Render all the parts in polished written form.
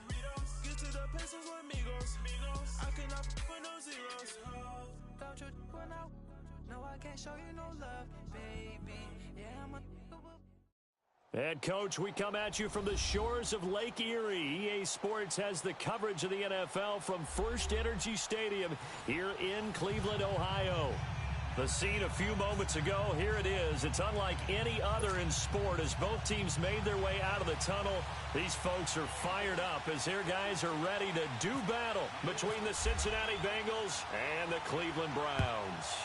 burritos. Get to the pesos with amigos. I cannot with no zeros. Don't you run out? No, I can't show you no love, baby. Yeah, I'm a... And, Coach, we come at you from the shores of Lake Erie. EA Sports has the coverage of the NFL from First Energy Stadium here in Cleveland, Ohio. The scene a few moments ago, here it is. It's unlike any other in sport as both teams made their way out of the tunnel. These folks are fired up as their guys are ready to do battle between the Cincinnati Bengals and the Cleveland Browns.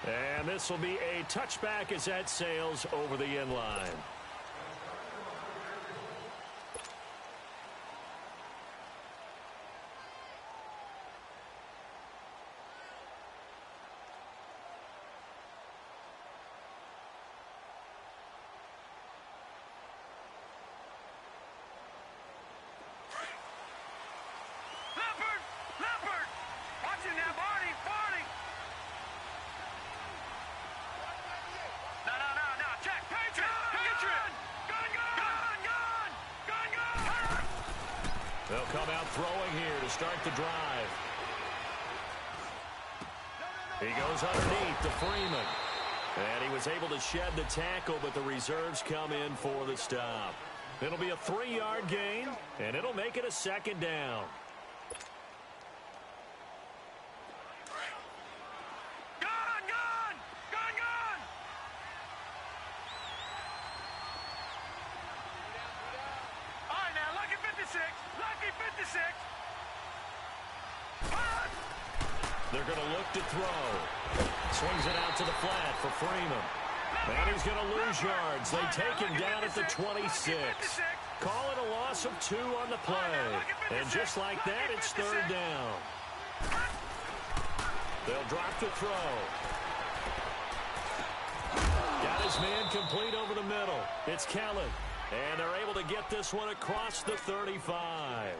And this will be a touchback as that sails over the end line. Leopard! Watching that, Barney! No, check! Patriot! Gun! They'll come out throwing here to start the drive. He goes underneath to Freeman. And he was able to shed the tackle, but the reserves come in for the stop. It'll be a 3-yard gain, and it'll make it a second down. Lucky 56. They're going to look to throw. Swings it out to the flat for Freeman. And he's going to lose yards. They take him down at the 26. Call it a loss of 2 on the play. And just like that, it's third down. They'll drop to throw. Got his man complete over the middle. It's Kellen. And they're able to get this one across the 35.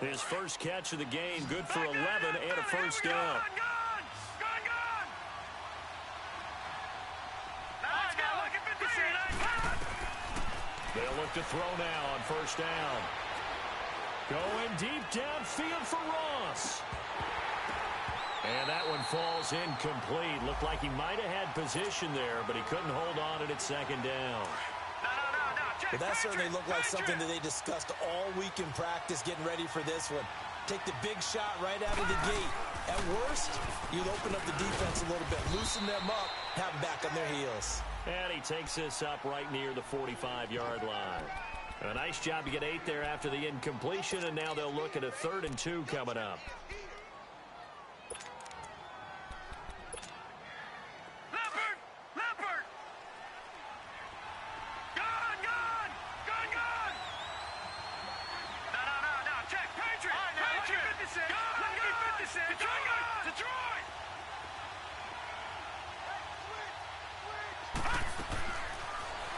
His first catch of the game, good for 11 and a first down. They'll look to throw now on first down. Going deep downfield for Ross. And that one falls incomplete. Looked like he might have had position there, but he couldn't hold on at second down. But that certainly looked like something that they discussed all week in practice, getting ready for this one. Take the big shot right out of the gate. At worst, you'd open up the defense a little bit, loosen them up, have them back on their heels. And he takes this up right near the 45-yard line. A nice job to get 8 there after the incompletion, and now they'll look at a 3rd and 2 coming up.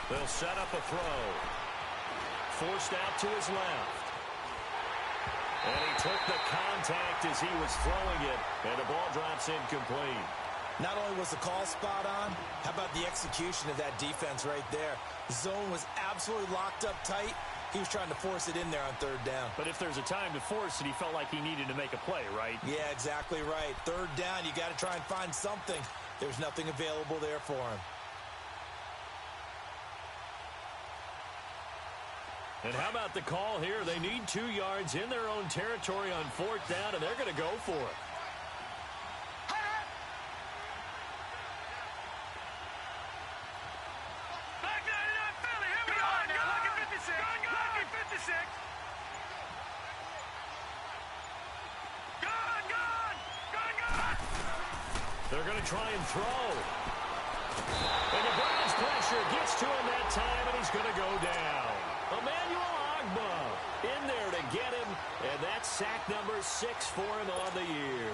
They'll set up a throw. Forced out to his left. And he took the contact as he was throwing it, and the ball drops incomplete. Not only was the call spot on, how about the execution of that defense right there? The zone was absolutely locked up tight. He was trying to force it in there on 3rd down. But if there's a time to force it, he felt like he needed to make a play, right? Yeah, exactly right. 3rd down, you got to try and find something. There's nothing available there for him. And how about the call here? They need 2 yards in their own territory on 4th down, and they're going to go for it. Back 99 Philly, here we go. Lucky 56. Lucky 56. Gun! They're going to try and throw. And the Browns pressure gets to him that time, and he's going to go down. Emmanuel Ogbah in there to get him, and that's sack number 6 for him on the year.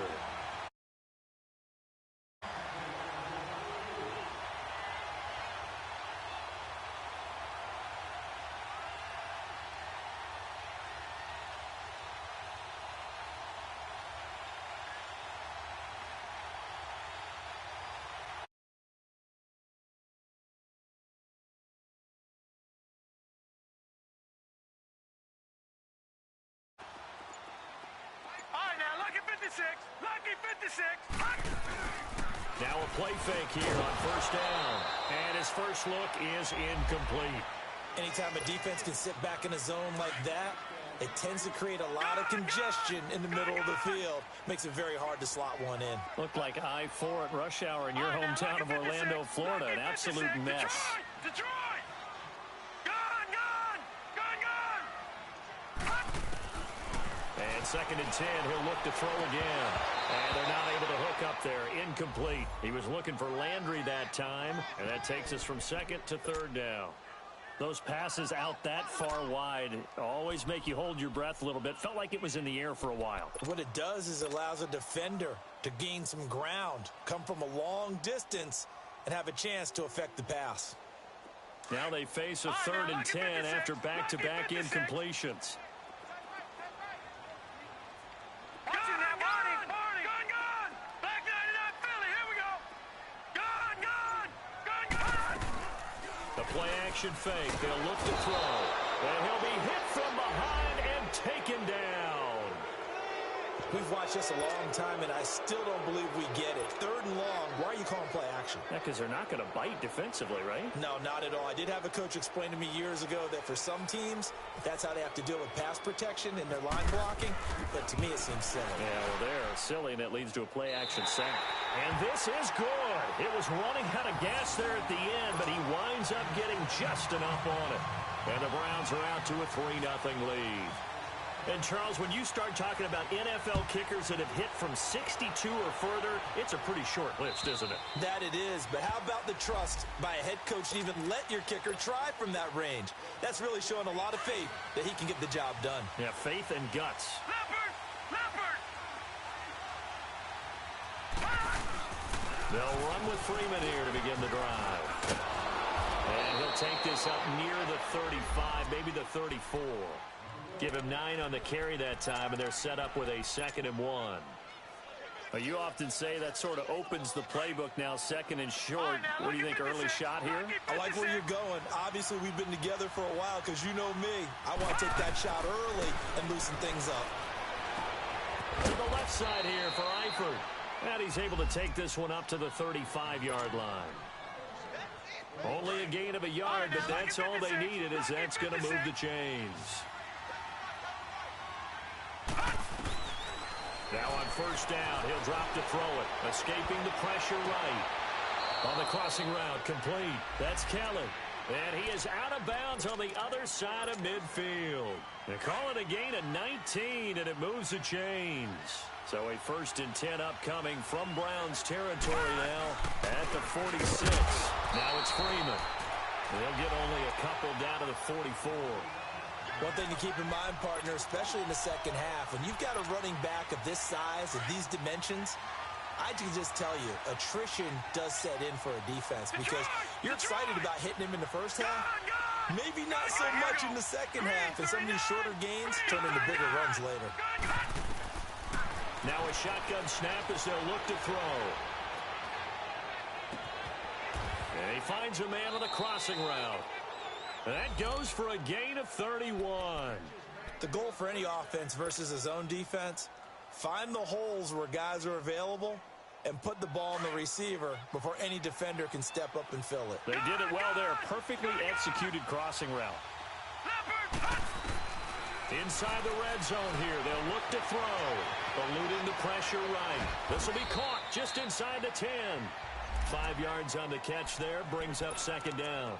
56. Lucky 56. Now a play fake here on first down. And his first look is incomplete. Anytime a defense can sit back in a zone like that, it tends to create a lot of congestion in the middle of the field. Makes it very hard to slot one in. Looked like I-4 at rush hour in your hometown of Orlando, Florida. An absolute mess. Detroit! Gone, gone! Gone, gone! And 2nd and 10, he'll look to throw again. And they're not able to hook up there. Incomplete. He was looking for Landry that time, and that takes us from 2nd to 3rd down. Those passes out that far wide always make you hold your breath a little bit. Felt like it was in the air for a while. What it does is it allows a defender to gain some ground, come from a long distance, and have a chance to affect the pass. Now they face a 3rd and 10 after back-to-back incompletions. Watching that warning! Gone, gone! Black 99 Philly, here we go! Gone, gone! Gone, gone! The play-action fake. They'll look to throw. And he'll be hit from behind and taken down. We've watched this a long time, and I still don't believe we get it. 3rd and long, why are you calling play action? Yeah, because they're not going to bite defensively, right? No, not at all. I did have a coach explain to me years ago that for some teams, that's how they have to deal with pass protection and their line blocking. But to me, it seems silly. Yeah, well, they're silly, and it leads to a play-action sack. And this is good. It was running out of gas there at the end, but he winds up getting just enough on it. And the Browns are out to a 3-0 lead. And, Charles, when you start talking about NFL kickers that have hit from 62 or further, it's a pretty short list, isn't it? That it is, but how about the trust by a head coach to even let your kicker try from that range? That's really showing a lot of faith that he can get the job done. Yeah, faith and guts. Leopard! Leopard! They'll run with Freeman here to begin the drive. And he'll take this up near the 35, maybe the 34. Give him 9 on the carry that time, and they're set up with a 2nd and 1. You often say that sort of opens the playbook now, 2nd and short. What do you think, early shot here? I like where you're going. Obviously, we've been together for a while because you know me. I want to take that shot early and loosen things up. To the left side here for Eifert. And he's able to take this one up to the 35-yard line. Only a gain of a yard, but that's all they needed, as that's going to move the chains. Now on first down, he'll drop to throw it. Escaping the pressure right. On the crossing route, complete. That's Kelly. And he is out of bounds on the other side of midfield. They call it a gain of 19, and it moves the chains. So a 1st and 10 upcoming from Browns territory now at the 46. Now it's Freeman. They'll get only a couple down to the 44. One thing to keep in mind, partner, especially in the second half, when you've got a running back of this size and these dimensions, I can just tell you, attrition does set in for a defense because you're excited about hitting him in the first half. Maybe not so much in the second half, and some of these shorter gains turn into bigger runs later. Now a shotgun snap as they'll look to throw. And he finds a man on the crossing route. That goes for a gain of 31. The goal for any offense versus a zone defense, find the holes where guys are available and put the ball on the receiver before any defender can step up and fill it. They did it well there. Perfectly executed crossing route. Inside the red zone here. They'll look to throw. Eluding the pressure right. This will be caught just inside the 10. 5 yards on the catch there. Brings up 2nd down.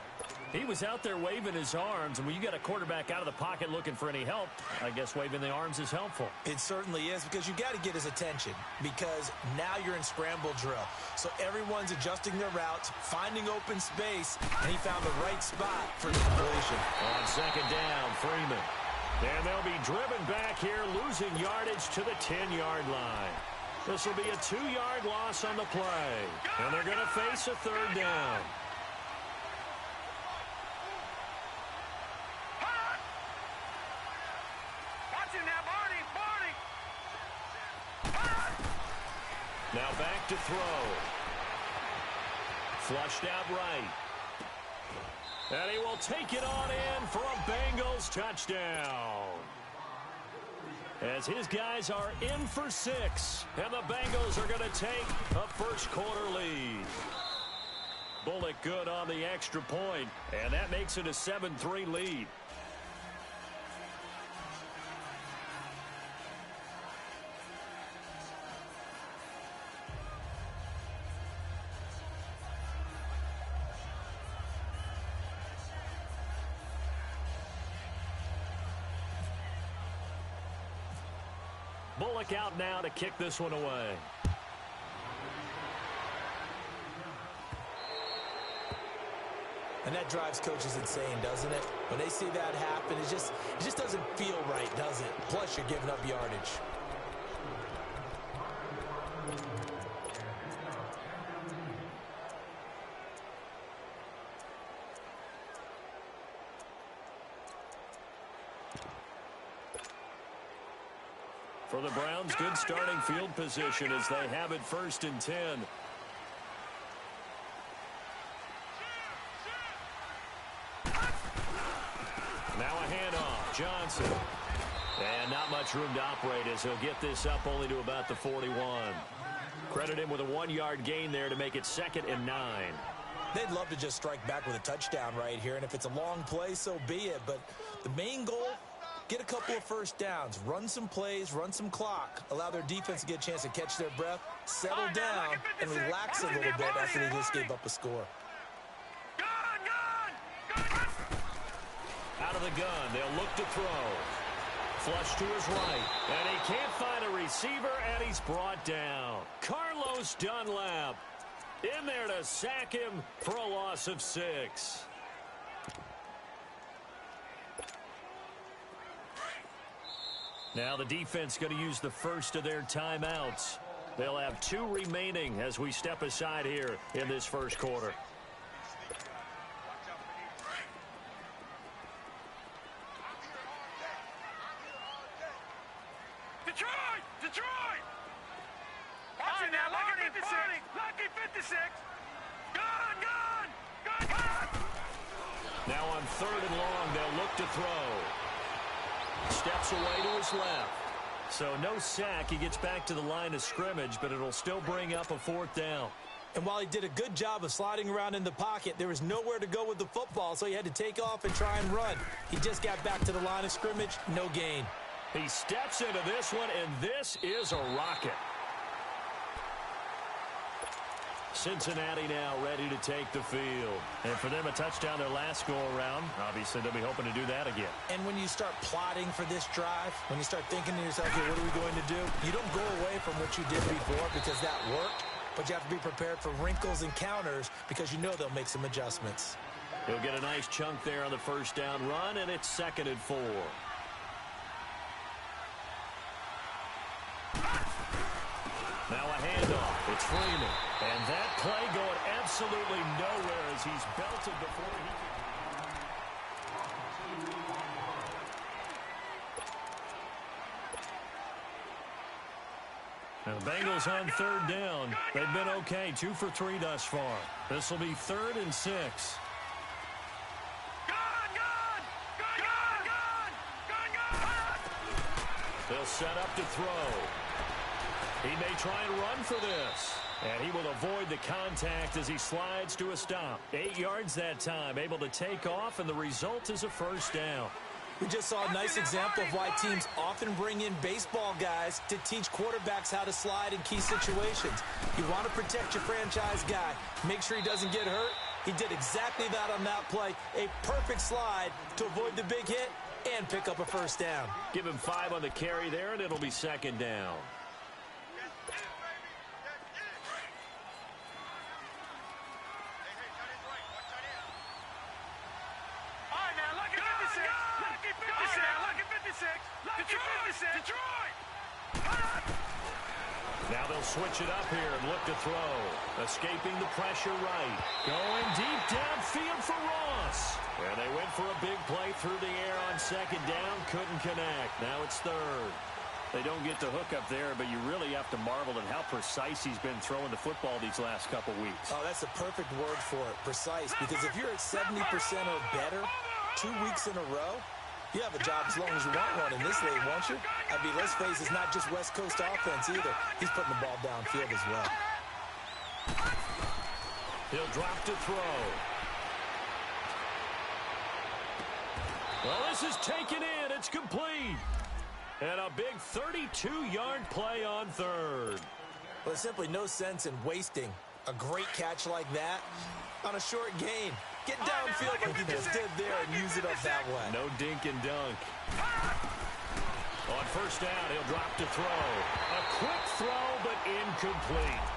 He was out there waving his arms, and when you got a quarterback out of the pocket looking for any help, I guess waving the arms is helpful. It certainly is, because you got to get his attention, because now you're in scramble drill. So everyone's adjusting their routes, finding open space, and he found the right spot for the completion. On 2nd down, Freeman. And they'll be driven back here, losing yardage to the 10-yard line. This will be a 2-yard loss on the play, and they're going to face a 3rd down. Now back to throw. Flushed out right. And he will take it on in for a Bengals touchdown. as his guys are in for 6. And the Bengals are going to take a first-quarter lead. Bullock good on the extra point, and that makes it a 7-3 lead. Bullock out now to kick this one away. And that drives coaches insane, doesn't it? When they see that happen, it just doesn't feel right, does it? Plus, you're giving up yardage. For the Browns, good starting field position as they have it 1st and 10. Now a handoff. Johnson. And not much room to operate as he'll get this up only to about the 41. Credit him with a 1-yard gain there to make it 2nd and 9. They'd love to just strike back with a touchdown right here, and if it's a long play, so be it. But the main goal, get a couple of first downs, run some plays, run some clock, allow their defense to get a chance to catch their breath, settle down, and relax a little bit after they just gave up a score. Out of the gun, they'll look to throw. Flush to his right, and he can't find a receiver, and he's brought down. Carlos Dunlap in there to sack him for a loss of 6. Now the defense going to use the first of their timeouts. They'll have 2 remaining as we step aside here in this first quarter. Detroit! Watching now, Lucky 56! Lucky 56! Gun! Now on 3rd and long, they'll look to throw. Steps away to his left. So no sack. He gets back to the line of scrimmage, but it'll still bring up a 4th down. And while he did a good job of sliding around in the pocket, there was nowhere to go with the football, so he had to take off and try and run. He just got back to the line of scrimmage, no gain. He steps into this one, and this is a rocket. Cincinnati now ready to take the field. And for them, a touchdown their last go-around. Obviously, they'll be hoping to do that again. And when you start plotting for this drive, when you start thinking to yourself, okay, what are we going to do? You don't go away from what you did before because that worked, but you have to be prepared for wrinkles and counters because you know they'll make some adjustments. He'll get a nice chunk there on the 1st down run, and it's 2nd and 4. Now a handoff. It's Freeman. And that play going absolutely nowhere as he's belted before he can. Now the Bengals on 3rd down. They've been okay. 2 for 3 thus far. This will be 3rd and 6. They'll set up to throw. He may try and run for this. And he will avoid the contact as he slides to a stop. 8 yards that time, able to take off, and the result is a 1st down. We just saw a nice example of why teams often bring in baseball guys to teach quarterbacks how to slide in key situations. You want to protect your franchise guy. Make sure he doesn't get hurt. He did exactly that on that play. A perfect slide to avoid the big hit and pick up a 1st down. Give him 5 on the carry there, and it'll be 2nd down. Now they'll switch it up here and look to throw. Escaping the pressure right. Going deep downfield for Ross. And they went for a big play through the air on 2nd down. Couldn't connect. Now it's 3rd. They don't get the hook up there, but you really have to marvel at how precise he's been throwing the football these last couple weeks. Oh, that's the perfect word for it, precise. Because if you're at 70% or better 2 weeks in a row, You have a job as long as you want one in this league, won't you? I mean, let's face it, it's not just West Coast offense either. He's putting the ball downfield as well. He'll drop to throw. Well, this is taken in. It's complete. And a big 32-yard play on third. Well, there's simply no sense in wasting a great catch like that on a short gain. Get downfield like you just did there and use it up that way. No dink and dunk. On first down, he'll drop to throw. A quick throw, but incomplete.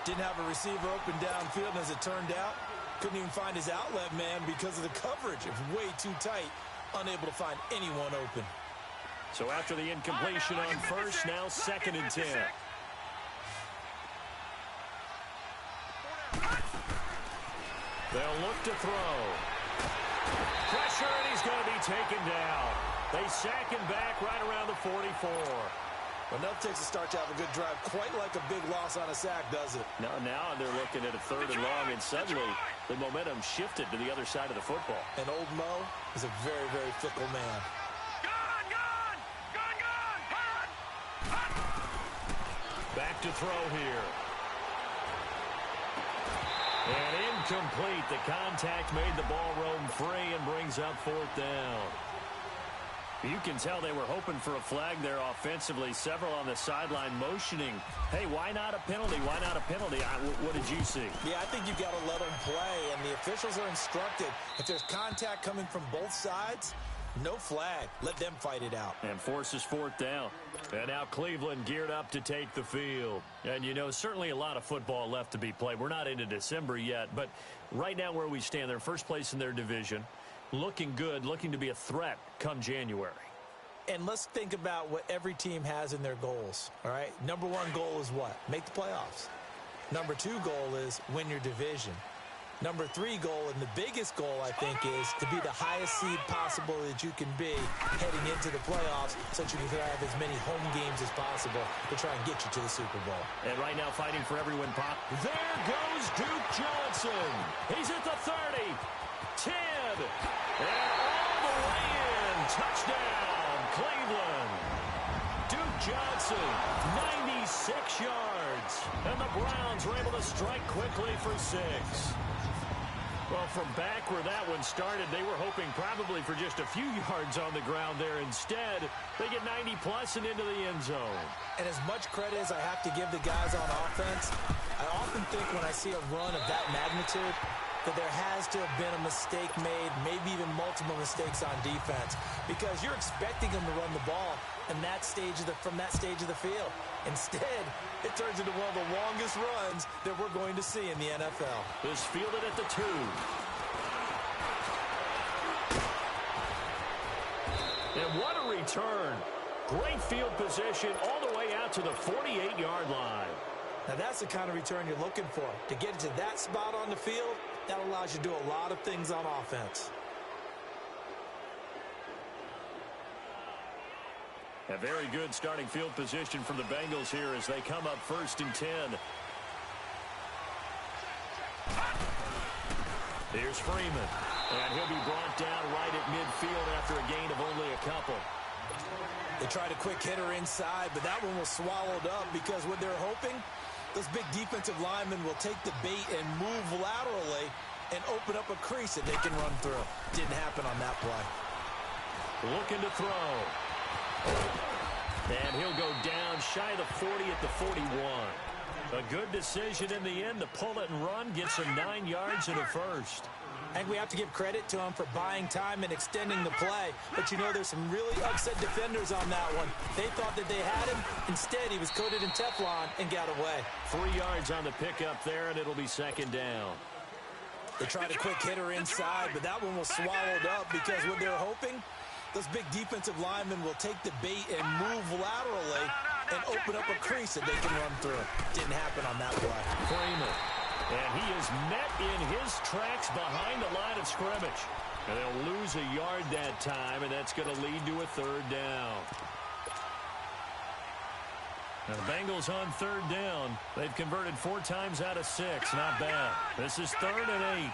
Didn't have a receiver open downfield, and as it turned out, couldn't even find his outlet man because of the coverage. It was way too tight, unable to find anyone open. So after the incompletion on first, now 2nd and 10. They'll look to throw. Pressure, and he's going to be taken down. They sack him back right around the 44. Well, enough takes a start to have a good drive. Quite like a big loss on a sack, does it? Now they're looking at a 3rd and long, and suddenly the momentum shifted to the other side of the football. And old Mo is a very, very fickle man. Back to throw here. And incomplete. The contact made the ball roam free and brings up 4th down. You can tell they were hoping for a flag there offensively. Several on the sideline motioning. Hey, why not a penalty? Why not a penalty? What did you see? Yeah, I think you've got to let them play, and the officials are instructed. If there's contact coming from both sides, no flag. Let them fight it out. And forces 4th down. And now Cleveland geared up to take the field. And, you know, certainly a lot of football left to be played. We're not into December yet, but right now where we stand, they're first place in their division. Looking good, looking to be a threat come January. And let's think about what every team has in their goals, all right? Number 1 goal is what? Make the playoffs. Number 2 goal is win your division. Number 3 goal, and the biggest goal, I think, is to be the highest seed possible that you can be heading into the playoffs so that you can have as many home games as possible to try and get you to the Super Bowl. And right now fighting for every win pop. There goes Duke Johnson. He's at the 30, 10, and all the way in. Touchdown, Cleveland. Duke Johnson, 96 yards. And the Browns were able to strike quickly for 6. Well, from back where that one started, they were hoping probably for just a few yards on the ground there. Instead, they get 90-plus and into the end zone. And as much credit as I have to give the guys on offense, I often think when I see a run of that magnitude that there has to have been a mistake made, maybe even multiple mistakes on defense, because you're expecting them to run the ball from that stage of the field. Instead, it turns into one of the longest runs that we're going to see in the NFL. Is fielded at the 2. And what a return. Great field position all the way out to the 48-yard line. Now, that's the kind of return you're looking for. To get it to that spot on the field, that allows you to do a lot of things on offense. A very good starting field position from the Bengals here as they come up 1st and 10. Here's Freeman. And he'll be brought down right at midfield after a gain of only a couple. They tried a quick hitter inside, but that one was swallowed up because what they're hoping, those big defensive linemen will take the bait and move laterally and open up a crease that they can run through. Didn't happen on that play. Looking to throw. And he'll go down shy of the 40 at the 41. A good decision in the end to pull it and run, get some 9 yards and a first. I think we have to give credit to him for buying time and extending the play. But, you know, there's some really upset defenders on that one. They thought that they had him. Instead, he was coated in Teflon and got away. 3 yards on the pickup there, and it'll be 2nd down. They tried a quick hitter inside, but that one was swallowed up because what they're hoping, those big defensive linemen will take the bait and move laterally and open up a crease that they can run through. Didn't happen on that play. Freeman. And he is met in his tracks behind the line of scrimmage. And they'll lose a yard that time, and that's going to lead to a 3rd down. Now the Bengals on 3rd down. They've converted 4 times out of 6. Not bad. This is 3rd and 8.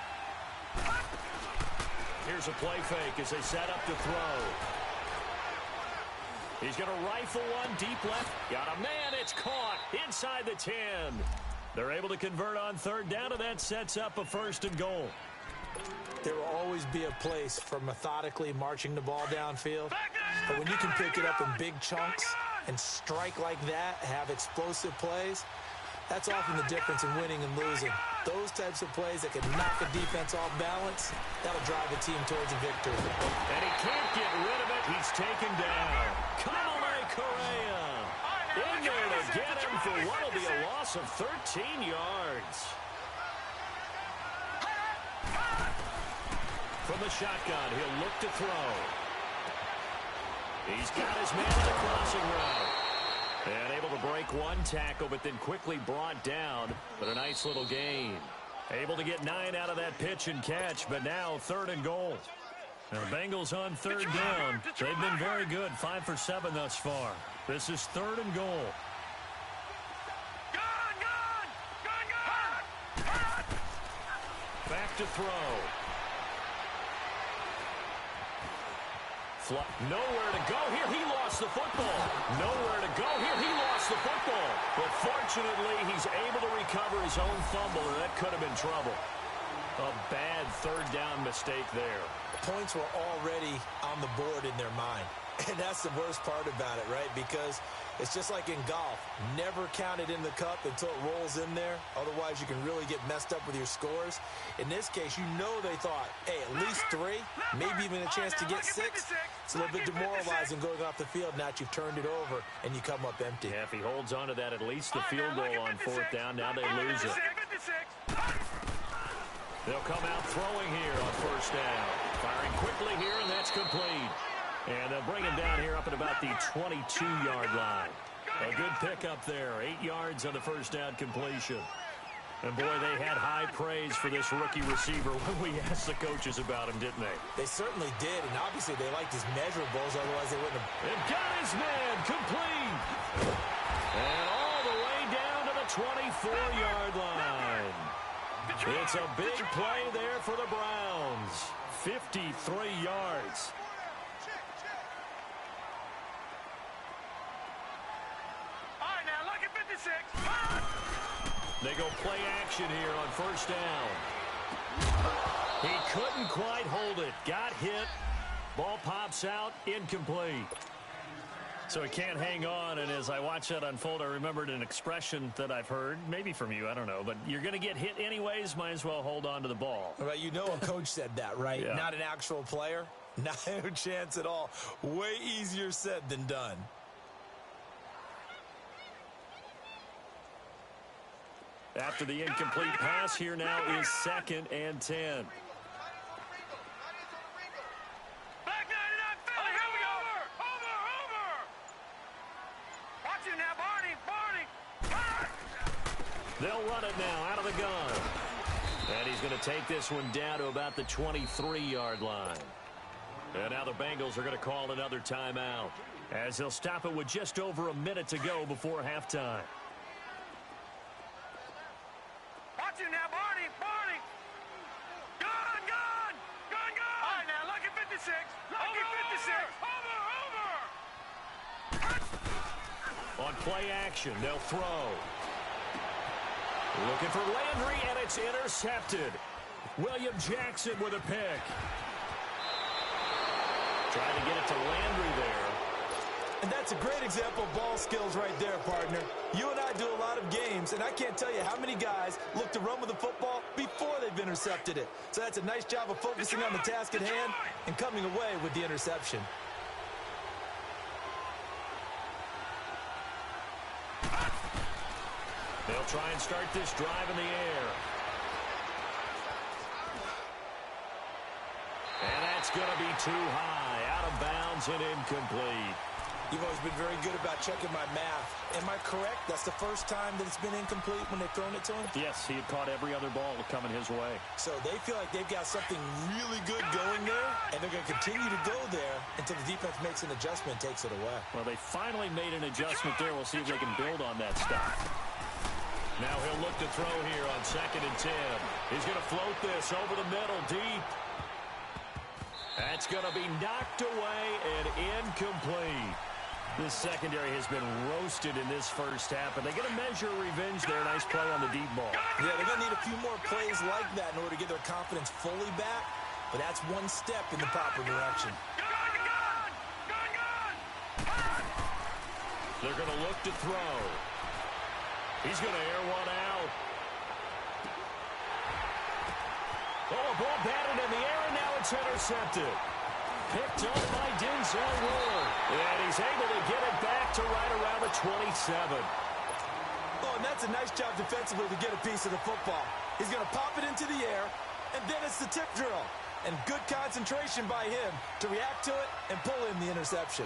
Here's a play fake as they set up to throw. He's going to rifle one deep left. Got a man. It's caught inside the 10. They're able to convert on third down, and that sets up a 1st and goal. There will always be a place for methodically marching the ball downfield. But when you can pick it up in big chunks and strike like that, have explosive plays, that's often the difference in winning and losing. Those types of plays that can knock a defense off balance, that'll drive a team towards a victory. And he can't get rid of it. He's taken down. Kamalei Correa in there to get him for what will be a loss of 13 yards. From the shotgun, he'll look to throw. He's got his man on the crossing route. And able to break one tackle, but then quickly brought down. But a nice little gain. Able to get 9 out of that pitch and catch, but now 3rd and goal. Now the Bengals on 3rd down. They've been very good, 5 for 7 thus far. This is 3rd and goal. Back to throw. Nowhere to go here. He lost the football. Nowhere to go here. He lost the football. But fortunately, he's able to recover his own fumble, and that could have been trouble. A bad 3rd down mistake there. Points were already on the board in their mind. And that's the worst part about it, right? Because it's just like in golf. Never count it in the cup until it rolls in there. Otherwise, you can really get messed up with your scores. In this case, you know they thought, hey, at least 3, maybe even a chance to get 6. It's a little bit demoralizing going off the field. Now that you've turned it over and you come up empty. Yeah, if he holds on to that, at least the field goal on 4th down. Now they lose it. They'll come out throwing here on 1st down. Firing quickly here, and that's complete. And they'll bring him down here up at about the 22-yard line. A good pickup there. 8 yards on the 1st down completion. And, boy, they had high praise for this rookie receiver when we asked the coaches about him, didn't they? They certainly did, and obviously they liked his measurables, otherwise they wouldn't have. They've got his man complete. And all the way down to the 24-yard line. It's a big play there for the Browns. 53 yards. They go play action here on 1st down. He couldn't quite hold it. Got hit. Ball pops out. Incomplete. So he can't hang on, and as I watch that unfold, I remembered an expression that I've heard, maybe from you, I don't know, but you're going to get hit anyways, might as well hold on to the ball. Well, you know a coach said that, right? Yeah. Not an actual player. Not a chance at all. Way easier said than done. After the incomplete pass, here now is 2nd and 10. Back 99 Philly, here we go. Over. Watch it now, Barney. They'll run it now out of the gun. And he's going to take this one down to about the 23-yard line. And now the Bengals are going to call another timeout, as they'll stop it with just over a minute to go before halftime. Watch it now, Barney. Gun. All right, now, lucky 56. Lucky 56. Over. On play action, they'll throw. Looking for Landry, and it's intercepted. William Jackson with a pick. Trying to get it to Landry there. And that's a great example of ball skills right there, partner. You and I do a lot of games, and I can't tell you how many guys look to run with the football before they've intercepted it. So that's a nice job of focusing on the task at hand and coming away with the interception. They'll try and start this drive in the air. And that's going to be too high. Out of bounds and incomplete. You've always been very good about checking my math. Am I correct? That's the first time that it's been incomplete when they've thrown it to him? Yes, he had caught every other ball coming his way. So they feel like they've got something really good going there, and they're going to continue to go there until the defense makes an adjustment and takes it away. Well, they finally made an adjustment there. We'll see if they can build on that stuff. Now he'll look to throw here on 2nd and 10. He's going to float this over the middle deep. That's going to be knocked away and incomplete. This secondary has been roasted in this first half, and they get a measure of revenge there. Nice play on the deep ball. Yeah, they're going to need a few more plays like that in order to get their confidence fully back, but that's one step in the proper direction. They're going to look to throw. He's going to air one out. Oh, a ball batted in the air, and now it's intercepted. Picked up by Denzel Ward. And he's able to get it back to right around the 27. Oh, and that's a nice job defensively to get a piece of the football. He's going to pop it into the air, and then it's the tip drill. And good concentration by him to react to it and pull in the interception.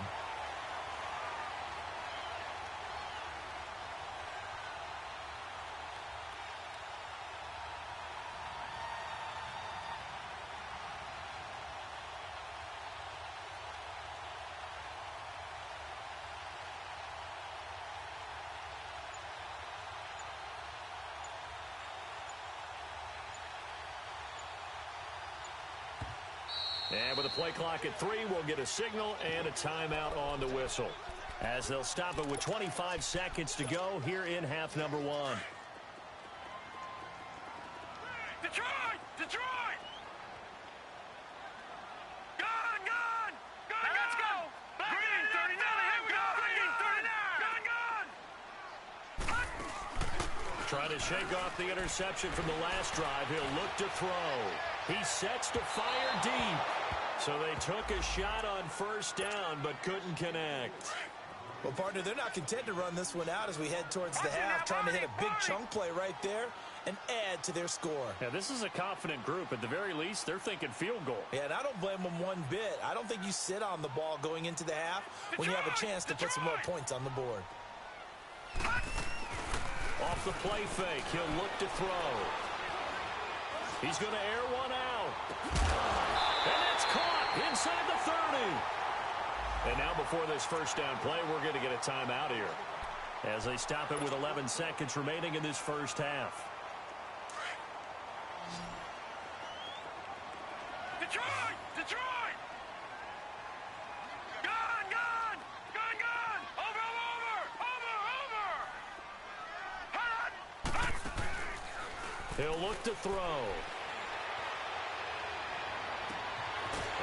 And with a play clock at 3, we'll get a signal and a timeout on the whistle, as they'll stop it with 25 seconds to go here in half number 1. Detroit! Detroit! Gone! Gone! Gone! Let's go! Green 39! Here we go! Green 39! Gone! Gone! Trying to shake off the interception from the last drive. He'll look to throw. He sets to fire deep. So they took a shot on first down, but couldn't connect. Well, partner, they're not content to run this one out as we head towards the half, trying to hit a big chunk play right there and add to their score. Yeah, this is a confident group. At the very least, they're thinking field goal. Yeah, and I don't blame them one bit. I don't think you sit on the ball going into the half when you have a chance to put some more points on the board. Off the play fake, he'll look to throw. He's going to air one out. And it's caught inside the 30. And now before this first down play, we're going to get a timeout here, as they stop it with 11 seconds remaining in this first half. Detroit! Detroit! Gone! Gone! Gone! Gone! Over! Over! Over! Over! Hot! He'll look to throw.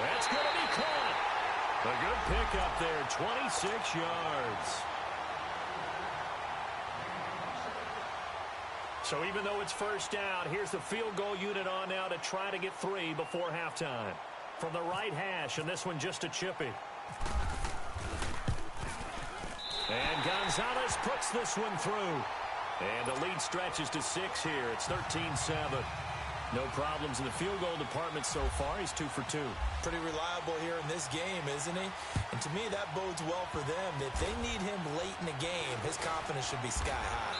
That's going to be caught. A good pickup there, 26 yards. So even though it's first down, here's the field goal unit on now to try to get 3 before halftime. From the right hash, and this one just a chippy. And Gonzalez puts this one through. And the lead stretches to 6 here. It's 13-7. No problems in the field goal department so far. He's 2 for 2. Pretty reliable here in this game, isn't he? And to me, that bodes well for them. If they need him late in the game, his confidence should be sky high.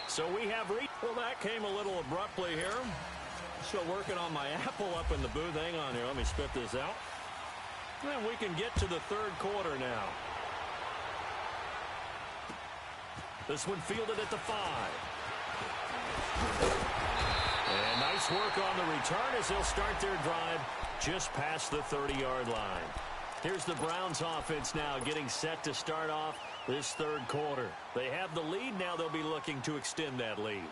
So we have well, that came a little abruptly here. Still working on my apple up in the booth. Hang on here. Let me spit this out. And we can get to the third quarter now. This one fielded at the 5. And nice work on the return as they'll start their drive just past the 30-yard line. Here's the Browns offense now getting set to start off this third quarter. They have the lead. Now they'll be looking to extend that lead.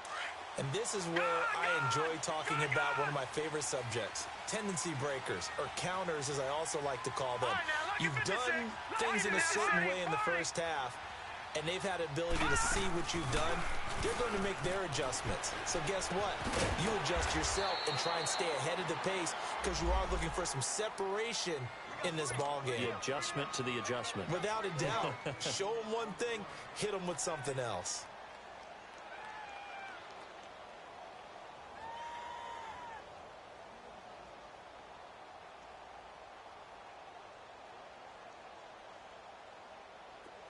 And this is where I enjoy talking about one of my favorite subjects, tendency breakers, or counters as I also like to call them. You've done things in a certain way in the first half, and they've had the ability to see what you've done. They're going to make their adjustments. So guess what? You adjust yourself and try and stay ahead of the pace because you are looking for some separation in this ball game. The adjustment to the adjustment. Without a doubt. Show them one thing, hit them with something else.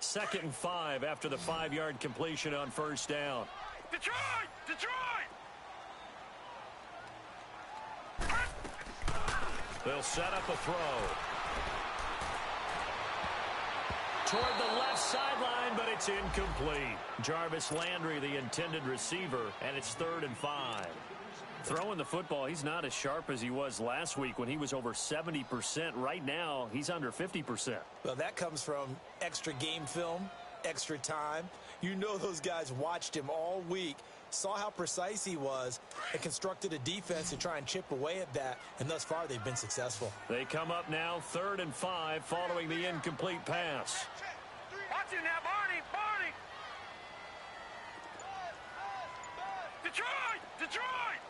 Second and 5 after the 5-yard completion on first down. Detroit! Detroit! They'll set up a throw. Toward the left sideline, but it's incomplete. Jarvis Landry, the intended receiver, and it's 3rd and 5. Throwing the football, he's not as sharp as he was last week when he was over 70%. Right now, he's under 50%. Well, that comes from extra game film, extra time. You know those guys watched him all week, saw how precise he was, and constructed a defense to try and chip away at that, and thus far they've been successful. They come up now 3rd and 5 following the incomplete pass. Watch him now, Barney! Barney! Detroit! Detroit!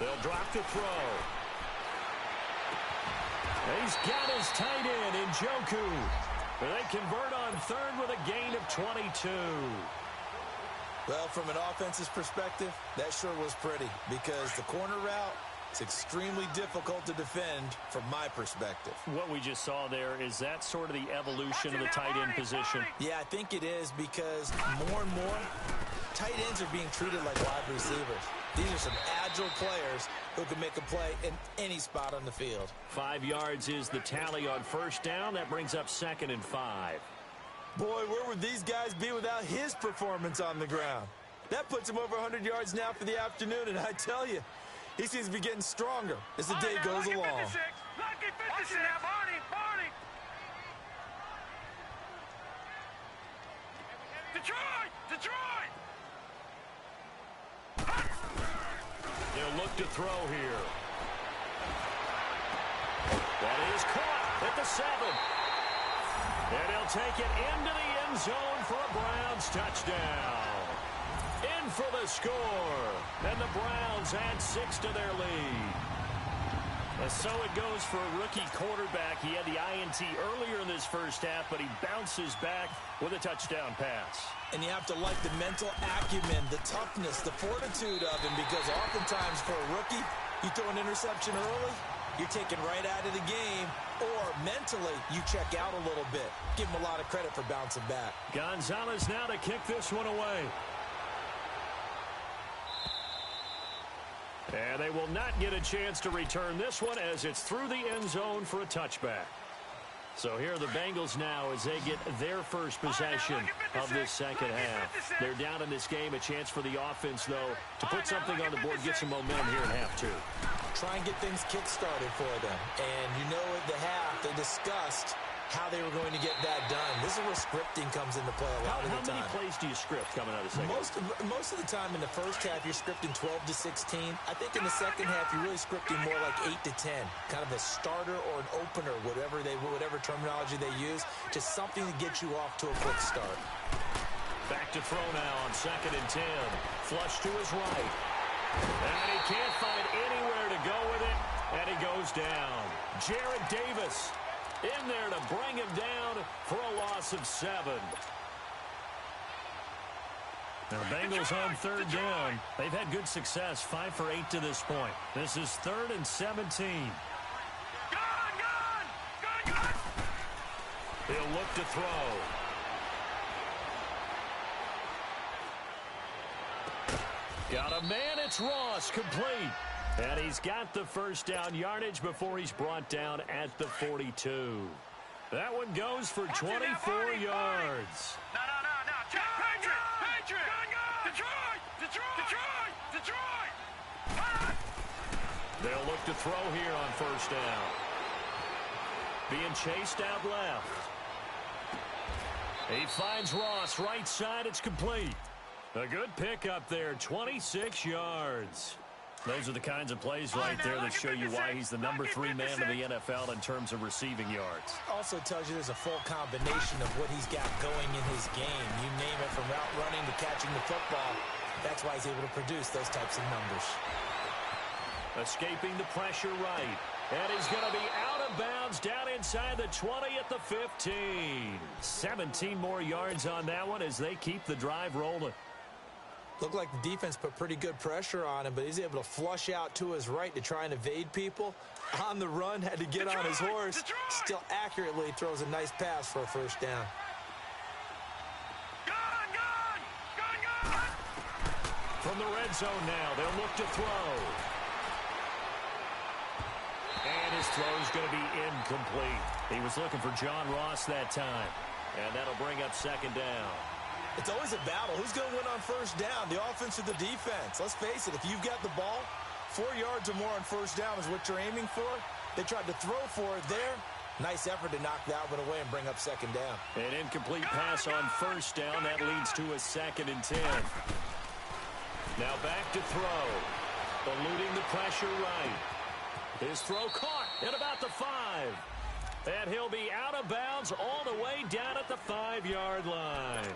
They'll drop the throw. He's got his tight end in Njoku. They convert on 3rd with a gain of 22. Well, from an offensive perspective, that sure was pretty because the corner route is extremely difficult to defend from my perspective. What we just saw there, is that sort of the evolution of the tight end position? Yeah, I think it is because more and more tight ends are being treated like wide receivers. These are some agile players who can make a play in any spot on the field. 5 yards is the tally on 1st down. That brings up 2nd and 5. Boy, where would these guys be without his performance on the ground? That puts him over 100 yards now for the afternoon, and I tell you, he seems to be getting stronger as the day goes along. Lucky 56 now, Barney! Barney! Detroit! Detroit! They'll look to throw here. That is caught at the 7. And he'll take it into the end zone for a Browns touchdown. In for the score. And the Browns add 6 to their lead. So it goes for a rookie quarterback. He had the INT earlier in this first half, but he bounces back with a touchdown pass. And you have to like the mental acumen, the toughness, the fortitude of him, because oftentimes for a rookie, you throw an interception early, you're taken right out of the game, or mentally you check out a little bit. Give him a lot of credit for bouncing back. Gonzalez now to kick this one away. And they will not get a chance to return this one as it's through the end zone for a touchback. So here are the Bengals now as they get their first possession of this second half. They're down in this game. A chance for the offense, though, to put something on the board, get some momentum here in half 2. Try and get things kick-started for them. And you know at the half they discussed how they were going to get that done. This is where scripting comes into play a lot of the time. How many plays do you script coming out of the second half? Most of the time in the first half, you're scripting 12 to 16. I think in the second half, you're really scripting more like 8 to 10. Kind of a starter or an opener, whatever terminology they use. Just something to get you off to a quick start. Back to throw now on 2nd and 10. Flush to his right. And he can't find anywhere to go with it. And he goes down. Jared Davis in there to bring him down for a loss of 7. Now, Bengals on 3rd down. They've had good success, 5 for 8 to this point. This is 3rd and 17. He'll look to throw. Got a man, it's Ross, complete. And he's got the first down yardage before he's brought down at the 42. That one goes for 24 yards. No. Patriot! Detroit! They'll look to throw here on 1st down. Being chased out left. He finds Ross right side. It's complete. A good pickup there, 26 yards. Those are the kinds of plays right there that show you why he's the number 3 man in the NFL in terms of receiving yards. Also tells you there's a full combination of what he's got going in his game. You name it, from route running to catching the football. That's why he's able to produce those types of numbers. Escaping the pressure right. And he's going to be out of bounds down inside the 20 at the 15. 17 more yards on that one as they keep the drive rolling. Looked like the defense put pretty good pressure on him, but he's able to flush out to his right to try and evade people. On the run, had to get on his horse. Still accurately throws a nice pass for a first down. From the red zone now, they'll look to throw. And his throw is going to be incomplete. He was looking for John Ross that time. And that'll bring up 2nd down. It's always a battle. Who's going to win on first down, the offense or the defense? Let's face it, if you've got the ball, 4 yards or more on first down is what you're aiming for. They tried to throw for it there. Nice effort to knock that one away and bring up second down. An incomplete pass on first down. That leads to a 2nd and 10. Now back to throw. Eluding the pressure right. His throw caught at about the 5. And he'll be out of bounds all the way down at the 5-yard line.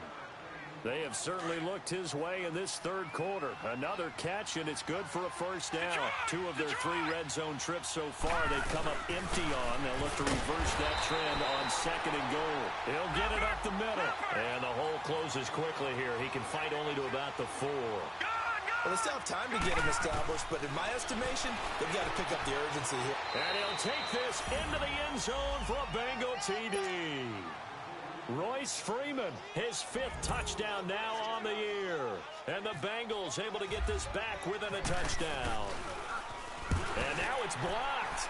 They have certainly looked his way in this third quarter. Another catch, and it's good for a first down. 2 of their 3 red zone trips so far they've come up empty on. They'll look to reverse that trend on 2nd and goal. He'll get it up the middle. And the hole closes quickly here. He can fight only to about the 4. Well, they still have time to get him established, but in my estimation, they've got to pick up the urgency here. And he'll take this into the end zone for a Bengal TD. Royce Freeman, his 5th touchdown now on the year. And the Bengals able to get this back within a touchdown. And now it's blocked.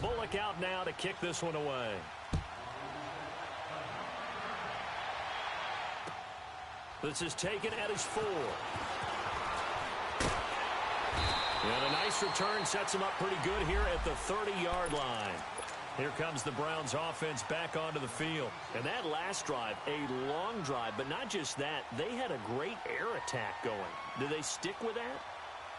Bullock out now to kick this one away. This is taken at his 4. And a nice return sets him up pretty good here at the 30-yard line. Here comes the Browns offense back onto the field. And that last drive, a long drive, but not just that. They had a great air attack going. Do they stick with that?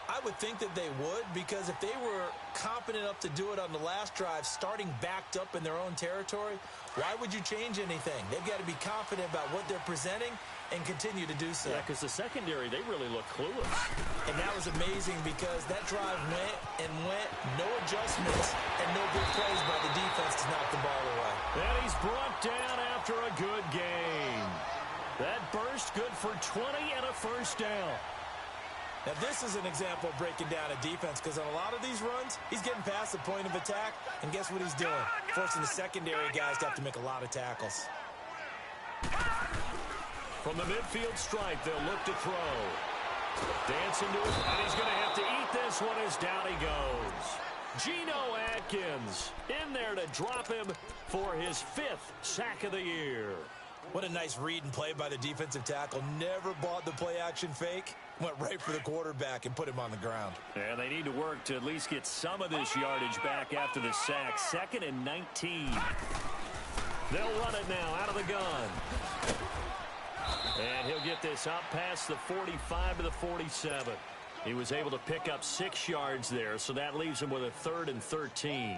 I would think that they would, because if they were confident enough to do it on the last drive, starting backed up in their own territory, why would you change anything? They've got to be confident about what they're presenting and continue to do so. Yeah, because the secondary, they really look clueless. And that was amazing because that drive went and went, no adjustments, and no good plays by the defense to knock the ball away. And he's brought down after a good game. That burst good for 20 and a first down. Now, this is an example of breaking down a defense, because on a lot of these runs, he's getting past the point of attack, and guess what he's doing? Forcing the secondary guys to have to make a lot of tackles. From the midfield stripe, they'll look to throw. Dance into it, and he's going to have to eat this one as down he goes. Geno Atkins in there to drop him for his 5th sack of the year. What a nice read and play by the defensive tackle. Never bought the play-action fake. Went right for the quarterback and put him on the ground. And they need to work to at least get some of this yardage back after the sack. 2nd and 19. They'll run it now out of the gun. And he'll get this up past the 45 to the 47. He was able to pick up 6 yards there, so that leaves him with a 3rd and 13.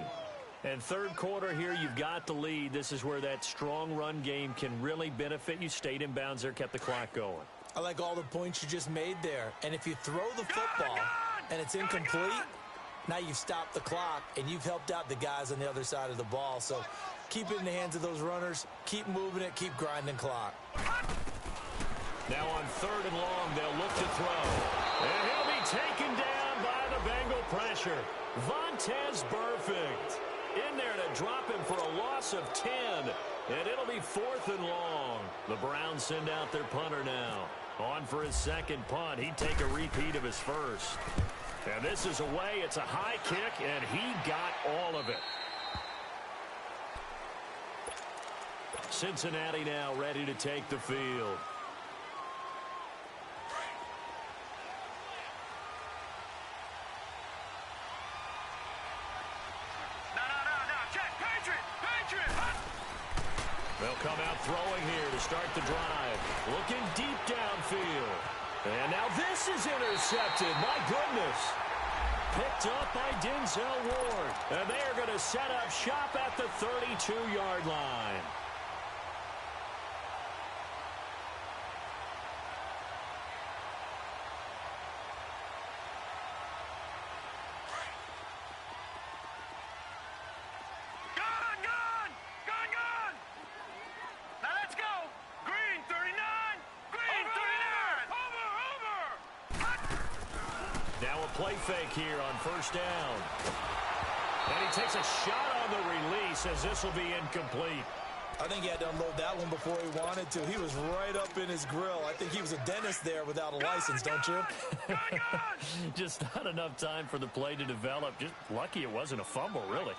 And third quarter here, you've got the lead. This is where that strong run game can really benefit you. Stayed in bounds there, kept the clock going. I like all the points you just made there. And if you throw the football and it's incomplete, now you've stopped the clock and you've helped out the guys on the other side of the ball. So keep it in the hands of those runners. Keep moving it. Keep grinding clock. Now on 3rd and long, they'll look to throw. And he'll be taken down by the Bengal pressure. Vontaze Burfict in there to drop him for a loss of 10. And it'll be 4th and long. The Browns send out their punter now. On for his 2nd punt. He'd take a repeat of his 1st. And this is away. It's a high kick, and he got all of it. Cincinnati now ready to take the field. They'll come out throwing here to start the drive. Looking deep downfield. And now this is intercepted. My goodness. Picked up by Denzel Ward. And they are going to set up shop at the 32-yard line. Play fake here on first down. And he takes a shot on the release as this will be incomplete. I think he had to unload that one before he wanted to. He was right up in his grill. I think he was a dentist there without a license, don't you? Just not enough time for the play to develop. Just lucky it wasn't a fumble, really.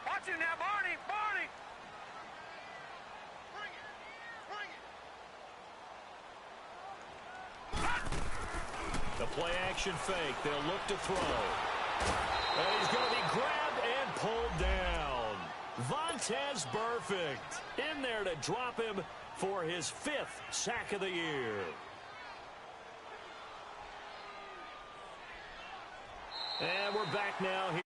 Watch him now, Barney! Barney! The play-action fake. They'll look to throw. And he's going to be grabbed and pulled down. Vontaze Burfict in there to drop him for his 5th sack of the year. And we're back now here.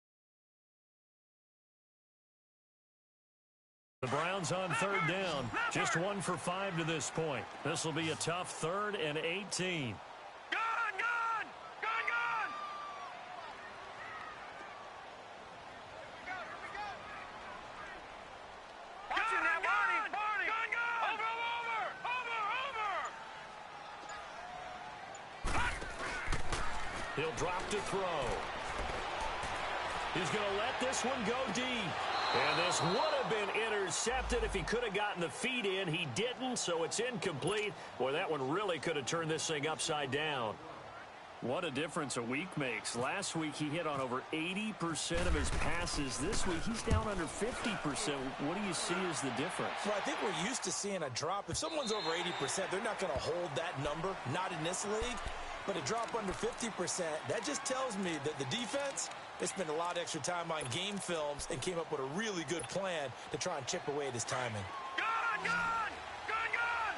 The Browns on 3rd down. Just 1 for 5 to this point. This will be a tough 3rd and 18. He'll drop to throw. He's going to let this one go deep. And this would have been intercepted if he could have gotten the feet in. He didn't, so it's incomplete. Boy, that one really could have turned this thing upside down. What a difference a week makes. Last week he hit on over 80% of his passes. This week he's down under 50%. What do you see as the difference? Well, I think we're used to seeing a drop. If someone's over 80%, they're not going to hold that number, not in this league. But a drop under 50%, that just tells me that the defense, they spent a lot of extra time on game films and came up with a really good plan to try and chip away at his timing. Gun! Gun! Gun! Gun!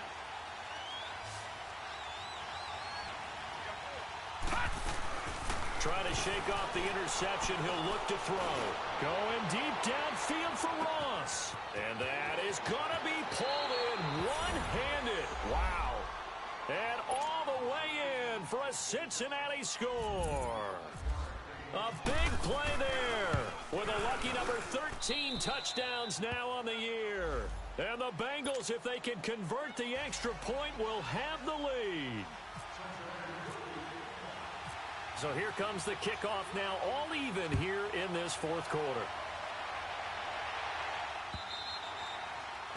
Try to shake off the interception. He'll look to throw. Going deep downfield for Ross. And that is going to be pulled in one-handed. Wow. And all the way in for a Cincinnati score. A big play there with a lucky number 13 touchdowns now on the year. And the Bengals, if they can convert the extra point, will have the lead. So here comes the kickoff now, all even here in this 4th quarter.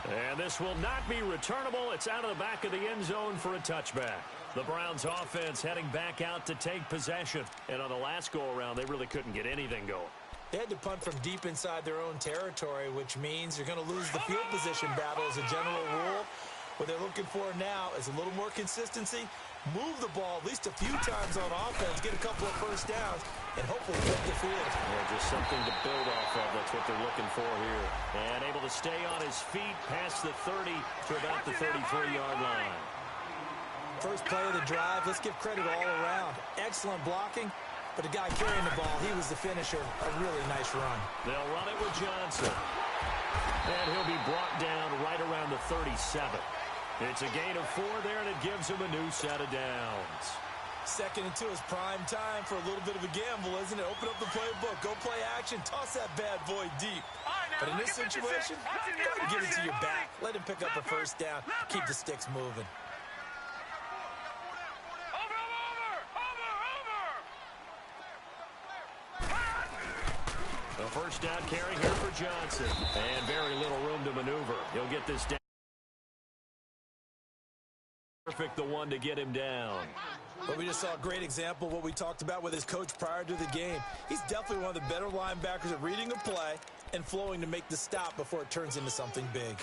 And this will not be returnable. It's out of the back of the end zone for a touchback. The Browns offense heading back out to take possession. And on the last go-around, they really couldn't get anything going. They had to punt from deep inside their own territory, which means you're going to lose the field position battle as a general rule. What they're looking for now is a little more consistency. Move the ball at least a few times on offense, get a couple of first downs, and hopefully flip the field. Yeah, just something to build off of. That's what they're looking for here. And able to stay on his feet past the 30 to about the 33-yard line. First play of the drive, let's give credit all around. Excellent blocking, but the guy carrying the ball, he was the finisher. A really nice run. They'll run it with Johnson. And he'll be brought down right around the 37. It's a gain of 4 there, and it gives him a new set of downs. 2nd and 2 is prime time for a little bit of a gamble, isn't it? Open up the playbook, go play action, toss that bad boy deep. But in this situation, go ahead and give it to your back. Let him pick up a first down, keep the sticks moving. A first down carry here for Johnson. And very little room to maneuver. He'll get this down. Perfect, the one to get him down. But we just saw a great example of what we talked about with his coach prior to the game. He's definitely one of the better linebackers at reading a play and flowing to make the stop before it turns into something big.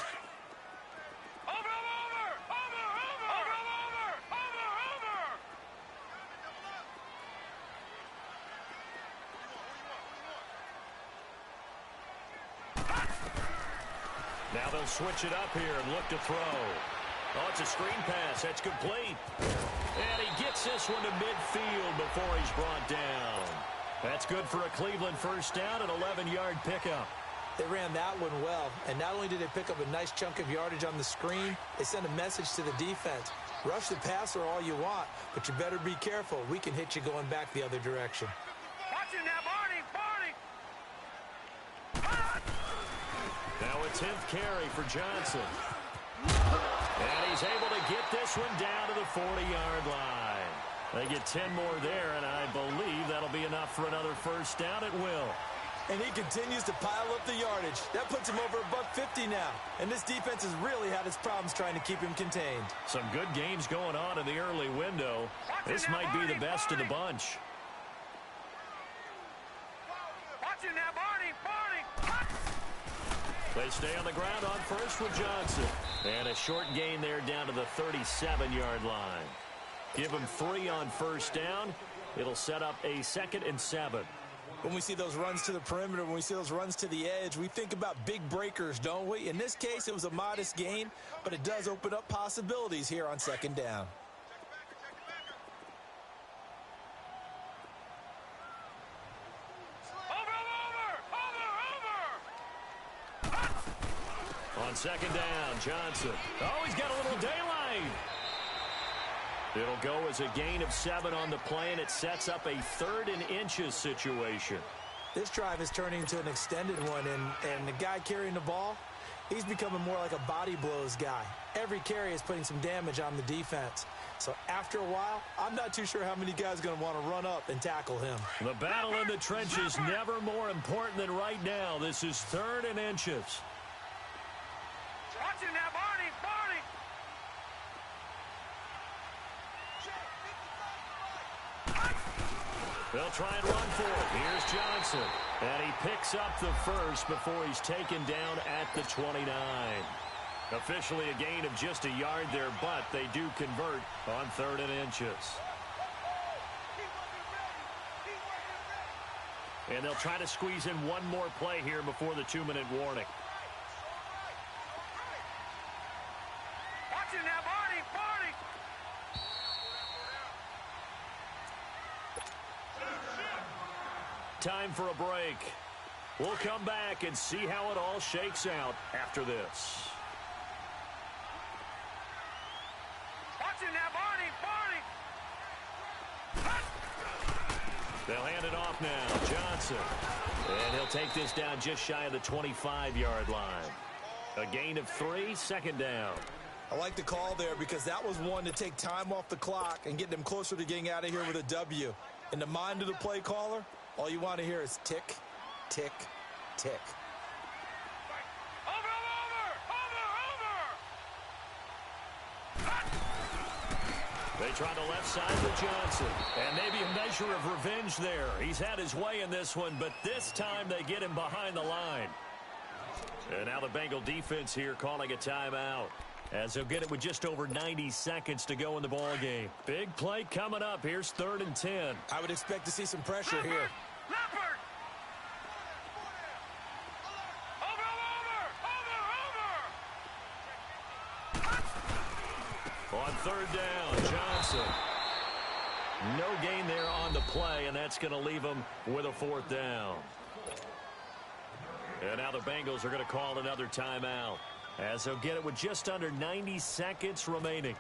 Now they'll switch it up here and look to throw. Oh, it's a screen pass. That's complete. And he gets this one to midfield before he's brought down. That's good for a Cleveland first down, an 11-yard pickup. They ran that one well, and not only did they pick up a nice chunk of yardage on the screen, they sent a message to the defense. Rush the passer all you want, but you better be careful. We can hit you going back the other direction. Watch him now, Barney! Now a 10th carry for Johnson. And he's able to get this one down to the 40-yard line. They get 10 more there, and I believe that'll be enough for another first down. It will. And he continues to pile up the yardage. That puts him over $150 now. And this defense has really had its problems trying to keep him contained. Some good games going on in the early window. This might be the best of the bunch. Watching now, Barney. They stay on the ground on first with Johnson. And a short gain there down to the 37-yard line. Give him 3 on first down. It'll set up a 2nd and 7. When we see those runs to the perimeter, when we see those runs to the edge, we think about big breakers, don't we? In this case, it was a modest gain, but it does open up possibilities here on 2nd down. On 2nd down, Johnson. Oh, he's got a little daylight. It'll go as a gain of 7 on the play, and it sets up a 3rd and inches situation. This drive is turning into an extended one, and the guy carrying the ball, he's becoming more like a body blows guy. Every carry is putting some damage on the defense. So after a while, I'm not too sure how many guys are going to want to run up and tackle him. The battle in the trenches never more important than right now. This is 3rd and inches. Watching now, Barney. They'll try and run for it. Here's Johnson. And he picks up the first before he's taken down at the 29. Officially a gain of just a yard there, but they do convert on 3rd and inches. And they'll try to squeeze in one more play here before the 2-minute warning. Watching now, Barney. Time for a break. We'll come back and see how it all shakes out after this. Watching now, Barney. They'll hand it off now. Johnson. And he'll take this down just shy of the 25-yard line. A gain of 3, 2nd down. I like the call there because that was one to take time off the clock and get them closer to getting out of here with a W. In the mind of the play caller, all you want to hear is tick, tick, tick. They try the left side with Johnson. And maybe a measure of revenge there. He's had his way in this one, but this time they get him behind the line. And now the Bengal defense here calling a timeout, as they'll get it with just over 90 seconds to go in the ball game. Big play coming up. Here's 3rd and 10. I would expect to see some pressure here. Leopard! On 3rd down, Johnson. No gain there on the play, and that's going to leave him with a 4th down. And now the Bengals are going to call another timeout, as they'll get it with just under 90 seconds remaining.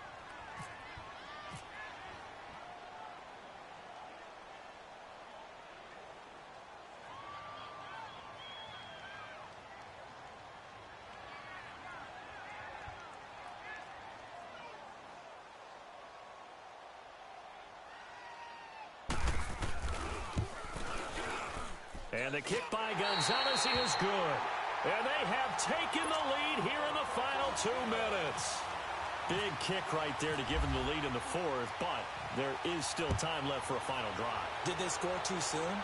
And the kick by Gonzalez is good. And they have taken the lead here in the final 2 minutes. Big kick right there to give them the lead in the 4th, but there is still time left for a final drive. Did they score too soon?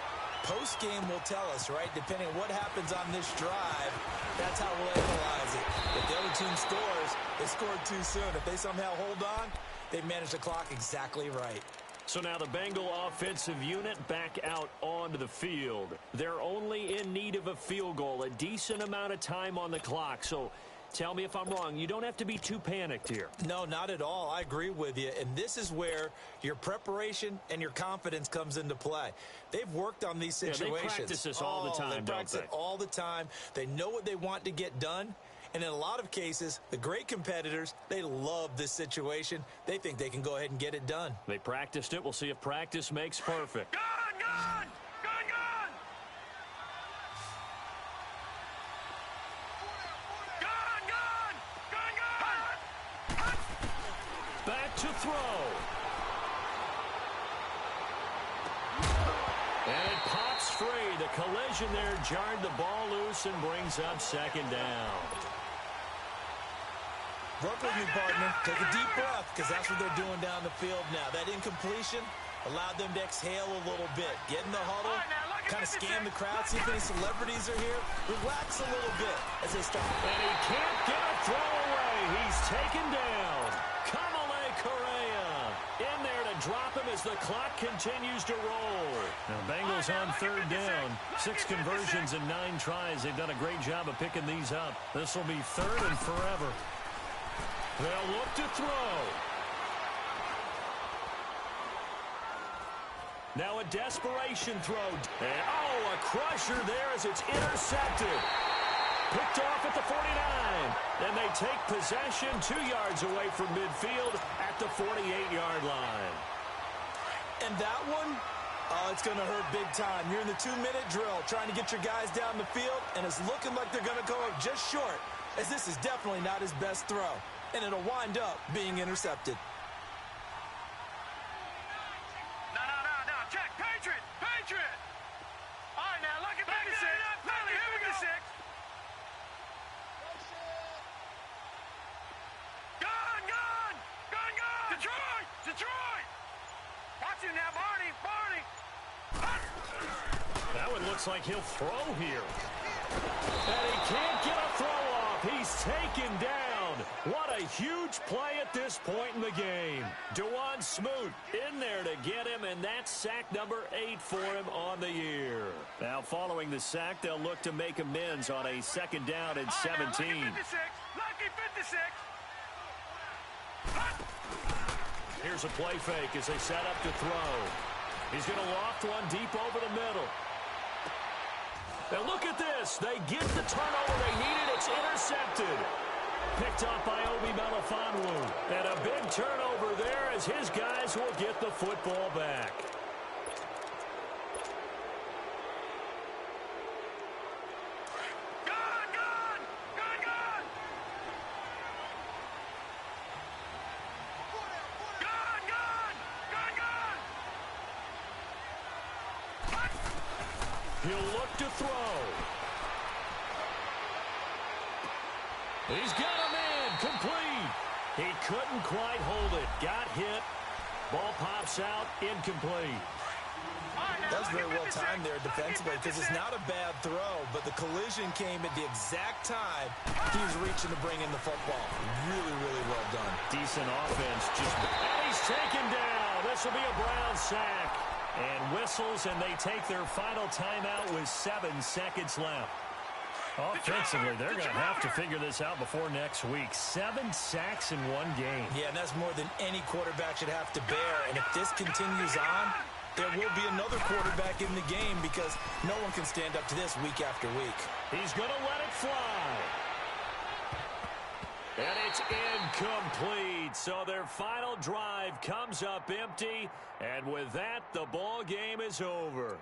Post-game will tell us, right? Depending on what happens on this drive, that's how we'll analyze it. If the other team scores, they scored too soon. If they somehow hold on, they manage the clock exactly right. So now the Bengal offensive unit back out onto the field. They're only in need of a field goal, a decent amount of time on the clock. So tell me if I'm wrong. You don't have to be too panicked here. No, not at all. I agree with you. And this is where your preparation and your confidence comes into play. They've worked on these situations. Yeah, they practice this all the time, they practice it all the time. They know what they want to get done. And in a lot of cases, the great competitors, they love this situation. They think they can go ahead and get it done. They practiced it. We'll see if practice makes perfect. Gun! Back to throw. And it pops free. The collision vision there, jarred the ball loose and brings up second down. Work with me, partner. Take a deep breath, because that's what they're doing down the field now. That incompletion allowed them to exhale a little bit. Get in the huddle, kind of scan the crowd, see if any celebrities are here. Relax a little bit as they start. And he can't get a throw away. He's taken down. Kamale Correa in there to drop him as the clock continues to roll. Now, Bengals on third down. 6 conversions and 9 tries. They've done a great job of picking these up. This will be third and forever. They'll look to throw. Now a desperation throw. And, a crusher there as it's intercepted. Picked off at the 49. And they take possession 2 yards away from midfield at the 48-yard line. And that one, it's going to hurt big time. You're in the 2-minute drill trying to get your guys down the field, and it's looking like they're going to go just short, as this is definitely not his best throw. And it'll wind up being intercepted. No. Check. Patriot. All right, now, look at 56. Here we go. 56. Gone. Detroit. Watch him now, Barney. That one looks like he'll throw here. And he can't get a throw off. He's taken down. What a huge play at this point in the game. Dewan Smoot in there to get him, and that's sack number 8 for him on the year. Now, following the sack, they'll look to make amends on a second down and 17. Lucky 56. Here's a play fake as they set up to throw. He's going to loft one deep over the middle. Now look at this. They get the turnover they needed. It's intercepted. Picked up by Obi Melifonwu. And a big turnover there as his guys will get the football back. He'll look to throw. He's got a man complete. He couldn't quite hold it. Got hit. Ball pops out. Incomplete. That was very well timed there defensively, because it's not a bad throw, but the collision came at the exact time he was reaching to bring in the football. Really well done. Decent offense. And he's taken down. This will be a Brown sack. And whistles, and they take their final timeout with 7 seconds left. Offensively, they're going to have to figure this out before next week. 7 sacks in one game. Yeah, and that's more than any quarterback should have to bear. And if this continues on, there will be another quarterback in the game, because no one can stand up to this week after week. He's going to let it fly. And it's incomplete. So their final drive comes up empty. And with that, the ball game is over.